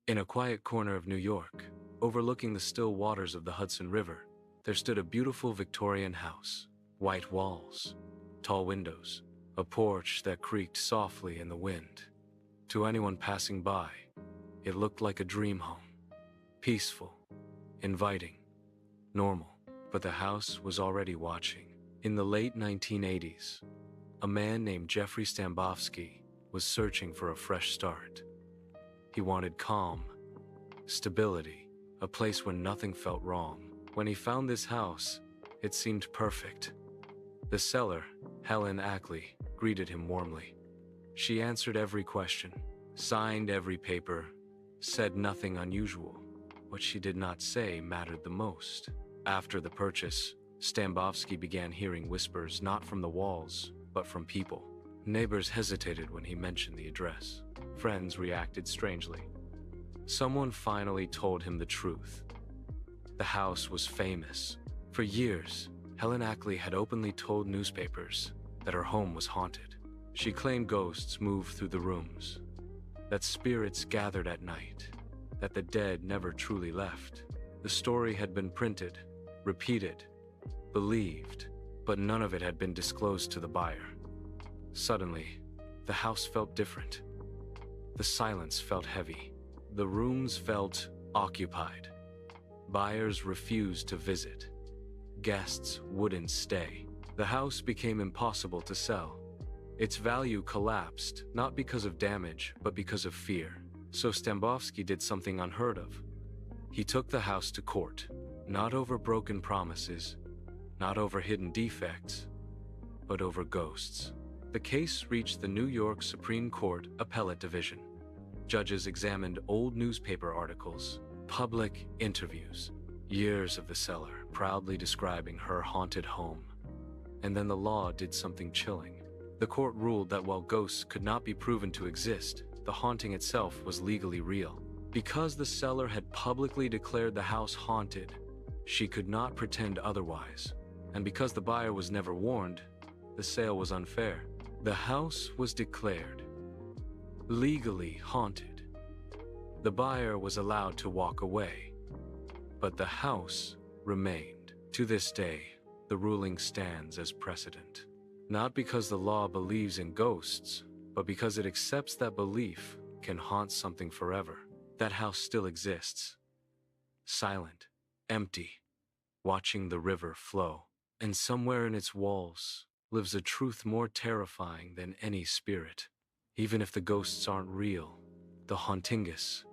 In a quiet corner of New York, overlooking the still waters of the Hudson River, there stood a beautiful Victorian house. White walls, tall windows, a porch that creaked softly in the wind. To anyone passing by, it looked like a dream home. Peaceful, inviting, normal. But the house was already watching. In the late 1980s, a man named Jeffrey Stambovsky was searching for a fresh start. He wanted calm, stability, a place where nothing felt wrong. When he found this house, it seemed perfect. The seller, Helen Ackley, greeted him warmly. She answered every question, signed every paper, said nothing unusual. What she did not say mattered the most. After the purchase, Stambovsky began hearing whispers not from the walls, but from people. Neighbors hesitated when he mentioned the address. Friends reacted strangely. Someone finally told him the truth. The house was famous. For years, Helen Ackley had openly told newspapers that her home was haunted. She claimed ghosts moved through the rooms, that spirits gathered at night, that the dead never truly left. The story had been printed, repeated, believed, but none of it had been disclosed to the buyer. Suddenly, the house felt different. The silence felt heavy. The rooms felt occupied. Buyers refused to visit. Guests wouldn't stay. The house became impossible to sell. Its value collapsed, not because of damage, but because of fear. So Stambovsky did something unheard of. He took the house to court, not over broken promises, not over hidden defects, but over ghosts. The case reached the New York Supreme Court Appellate Division. Judges examined old newspaper articles, public interviews, years of the seller proudly describing her haunted home. And then the law did something chilling. The court ruled that while ghosts could not be proven to exist, the haunting itself was legally real. Because the seller had publicly declared the house haunted, she could not pretend otherwise. And because the buyer was never warned, the sale was unfair. The house was declared legally haunted. The buyer was allowed to walk away, but the house remained. To this day, the ruling stands as precedent. Not because the law believes in ghosts, but because it accepts that belief can haunt something forever. That house still exists, silent, empty, watching the river flow. And somewhere in its walls lives a truth more terrifying than any spirit. Even if the ghosts aren't real, the hauntingus